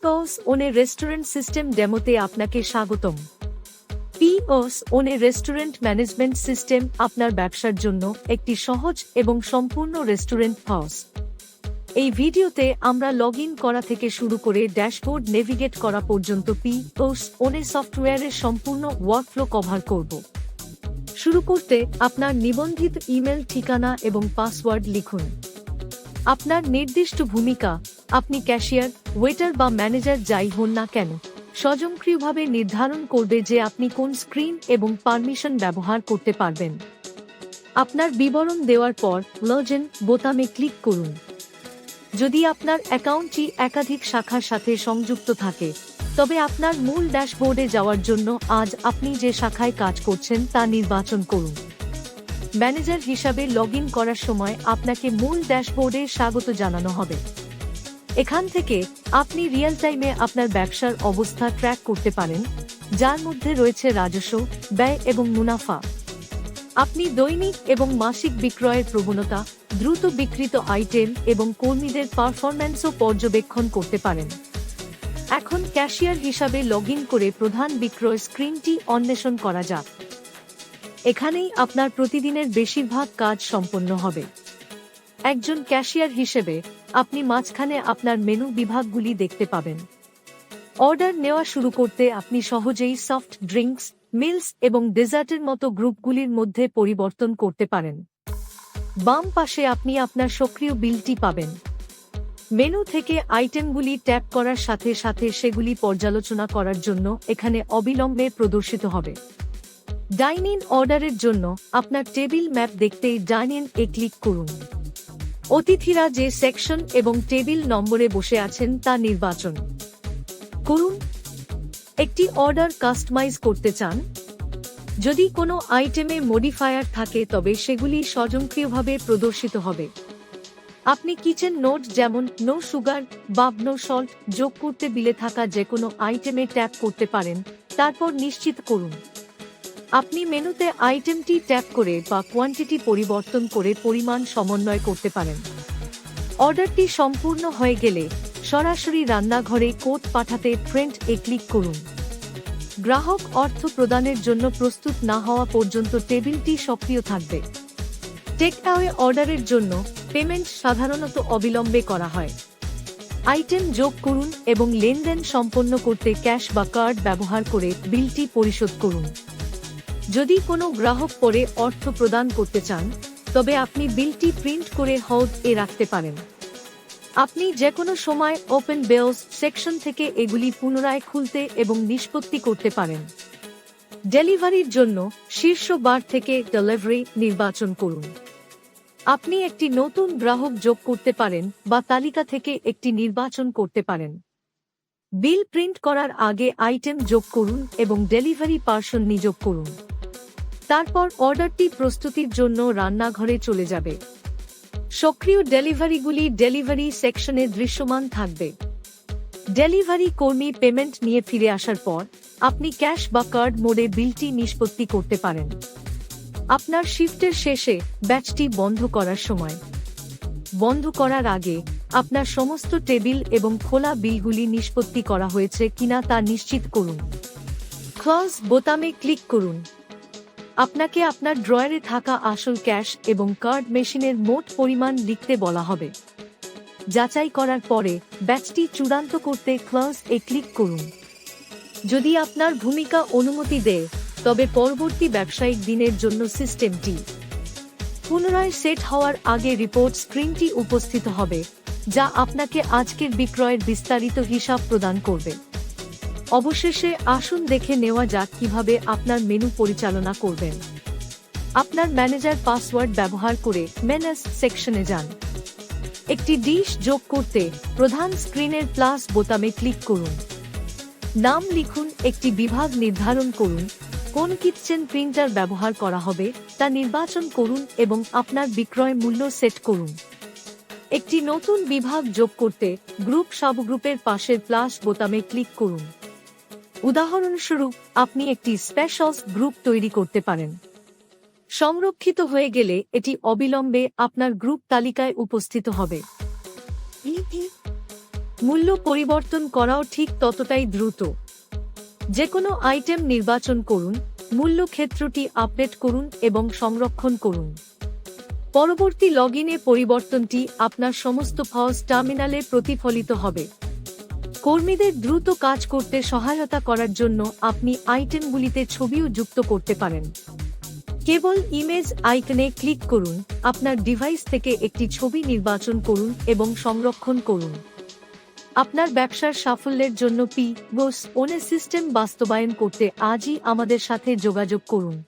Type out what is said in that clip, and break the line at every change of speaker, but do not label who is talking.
POS on a restaurant system ডেমোতে আপনাকে স্বাগতম। POS on a restaurant management system আপনার ব্যবসার জন্য একটি সহজ এবং সম্পূর্ণ রেস্টুরেন্ট POS। এই ভিডিওতে আমরা লগইন করা থেকে শুরু করে ড্যাশবোর্ড নেভিগেট করা পর্যন্ত POS on a সফটওয়্যারের সম্পূর্ণ ওয়ার্কফ্লো কভার করব। শুরু করতে আপনার নিবন্ধিত ইমেল ঠিকানা এবং পাসওয়ার্ড লিখুন। আপনার নির্দিষ্ট ভূমিকা, আপনি ক্যাশিয়ার, ওয়েটার বা ম্যানেজার যাই হন না কেন, স্বয়ংক্রিয়ভাবে নির্ধারণ করবে যে আপনি কোন স্ক্রিন এবং পারমিশন ব্যবহার করতে পারবেন। আপনার বিবরণ দেওয়ার পর লগইন বোতামে ক্লিক করুন। যদি আপনার অ্যাকাউন্টটি একাধিক শাখার সাথে সংযুক্ত থাকে, তবে আপনার মূল ড্যাশবোর্ডে যাওয়ার জন্য আজ আপনি যে শাখায় কাজ করছেন তা নির্বাচন করুন। ম্যানেজার হিসাবে লগইন করার সময় আপনাকে মূল ড্যাশবোর্ডে স্বাগত জানানো হবে। এখান থেকে আপনি রিয়েল টাইমে আপনার ব্যবসার অবস্থা ট্র্যাক করতে পারেন, যার মধ্যে রয়েছে রাজস্ব, ব্যয় এবং মুনাফা। আপনি দৈনিক এবং মাসিক বিক্রয়ের প্রবণতা, দ্রুত বিক্রিত আইটেম এবং কর্মীদের পারফরম্যান্সও পর্যবেক্ষণ করতে পারেন। এখন ক্যাশিয়ার হিসাবে লগইন করে প্রধান বিক্রয় স্ক্রিনটি অন্বেষণ করা যাক। এখানেই আপনার প্রতিদিনের বেশিরভাগ কাজ সম্পন্ন হবে। একজন ক্যাশিয়ার হিসেবে আপনি মাঝখানে আপনার মেনু বিভাগগুলি দেখতে পাবেন। অর্ডার নেওয়া শুরু করতে আপনি সহজেই সফট ড্রিঙ্কস, মিলস এবং ডেজার্টের মতো গ্রুপগুলির মধ্যে পরিবর্তন করতে পারেন। বাম পাশে আপনি আপনার সক্রিয় বিলটি পাবেন। মেনু থেকে আইটেমগুলি ট্যাপ করার সাথে সাথে সেগুলি পর্যালোচনা করার জন্য এখানে অবিলম্বে প্রদর্শিত হবে। ডাইন ইন অর্ডারের জন্য আপনার টেবিল ম্যাপ দেখতে ডাইন ইন এ ক্লিক করুন। অতিথিরা যে সেকশন এবং টেবিল নম্বরে বসে আছেন তা নির্বাচন করুন। একটি অর্ডার কাস্টমাইজ করতে চান? যদি কোনো আইটেমে মডিফায়ার থাকে তবে সেগুলি স্বয়ংক্রিয়ভাবে প্রদর্শিত হবে। আপনি কিচেন নোট যেমন নো সুগার বা নো সল্ট যোগ করতে বিলে থাকা যে কোনো আইটেমে ট্যাপ করতে পারেন, তারপর নিশ্চিত করুন। আপনি মেনুতে আইটেমটি ট্যাপ করে বা কোয়ান্টিটি পরিবর্তন করে পরিমাণ সমন্বয় করতে পারেন। অর্ডারটি সম্পূর্ণ হয়ে গেলে সরাসরি রান্নাঘরে কোড পাঠাতে প্রিন্ট এ ক্লিক করুন। গ্রাহক অর্থ প্রদানের জন্য প্রস্তুত না হওয়া পর্যন্ত টেবিলটি সক্রিয় থাকবে। টেক অ্যাওয়ে অর্ডারের জন্য পেমেন্ট সাধারণত অবিলম্বে করা হয়। আইটেম যোগ করুন এবং লেনদেন সম্পন্ন করতে ক্যাশ বা কার্ড ব্যবহার করে বিলটি পরিশোধ করুন। যদি কোনো গ্রাহক পরে অর্থ প্রদান করতে চান, তবে আপনি বিলটি প্রিন্ট করে হোল্ড এ রাখতে পারেন। আপনি যে কোনো সময় ওপেন বিলস সেকশন থেকে এগুলি পুনরায় খুলতে এবং নিষ্পত্তি করতে পারেন। ডেলিভারির জন্য শীর্ষ বার থেকে ডেলিভারি নির্বাচন করুন। আপনি একটি নতুন গ্রাহক যোগ করতে পারেন বা তালিকা থেকে একটি নির্বাচন করতে পারেন। বিল প্রিন্ট করার আগে আইটেম যোগ করুন এবং ডেলিভারি পার্সন নিয়োগ করুন। তারপর অর্ডারটি প্রস্তুতির জন্য রান্নাঘরে চলে যাবে। সক্রিয় ডেলিভারিগুলি ডেলিভারি সেকশনে দৃশ্যমান থাকবে। ডেলিভারি কর্মী পেমেন্ট নিয়ে ফিরে আসার পর আপনি ক্যাশ বা কার্ড মোডে বিলটি নিষ্পত্তি করতে পারেন। আপনার শিফটের শেষে ব্যাচটি বন্ধ করার সময় বন্ধ করার আগে আপনার সমস্ত টেবিল এবং খোলা বিলগুলি নিষ্পত্তি করা হয়েছে কিনা তা নিশ্চিত করুন। ক্লোজ বোতামে ক্লিক করুন। আপনাকে আপনার ড্রয়ারে থাকা আসল ক্যাশ এবং কার্ড মেশিনের মোট পরিমাণ লিখতে বলা হবে। যাচাই করার পরে ব্যাচটি চূড়ান্ত করতে ক্লোজ এ ক্লিক করুন। যদি আপনার ভূমিকা অনুমতি দেয়, তবে পরবর্তী ব্যবসায়িক দিনের জন্য সিস্টেমটি পুনরায় সেট হওয়ার আগে রিপোর্ট স্ক্রিনটি উপস্থিত হবে, যা আপনাকে আজকের বিক্রয়ের বিস্তারিত হিসাব প্রদান করবে। অবশেষে আসুন দেখে নেওয়া যাক কিভাবে আপনার মেনু পরিচালনা করবেন। আপনার ম্যানেজার পাসওয়ার্ড ব্যবহার করে মেনুস সেকশনে যান। একটি ডিশ যোগ করতে প্রধান স্ক্রিনের প্লাস বোতামে ক্লিক করুন। নাম লিখুন, একটি বিভাগ নির্ধারণ করুন, কোন কিচেন প্রিন্টার ব্যবহার করা হবে তা নির্বাচন করুন এবং আপনার বিক্রয় মূল্য সেট করুন। একটি নতুন বিভাগ যোগ করতে গ্রুপ সাবগ্রুপের পাশের প্লাস বোতামে ক্লিক করুন। উদাহরণস্বরূপ, আপনি একটি স্পেশালস গ্রুপ তৈরি করতে পারেন। সংরক্ষিত হয়ে গেলে এটি অবিলম্বে আপনার গ্রুপ তালিকায় উপস্থিত হবে। মূল্য পরিবর্তন করাও ঠিক ততটাই দ্রুত। যে কোনো আইটেম নির্বাচন করুন, মূল্য ক্ষেত্রটি আপডেট করুন এবং সংরক্ষণ করুন। পরবর্তী লগইনে পরিবর্তনটি আপনার সমস্ত POS টার্মিনালে প্রতিফলিত হবে। কর্মীদের দ্রুত কাজ করতে সহায়তা করার জন্য আপনি আইটেমগুলিতে ছবিও যুক্ত করতে পারেন। কেবল ইমেজ আইকনে ক্লিক করুন, আপনার ডিভাইস থেকে একটি ছবি নির্বাচন করুন এবং সংরক্ষণ করুন। আপনার ব্যবসার সাফল্যের জন্য POS সিস্টেম বাস্তবায়ন করতে আজই আমাদের সাথে যোগাযোগ করুন।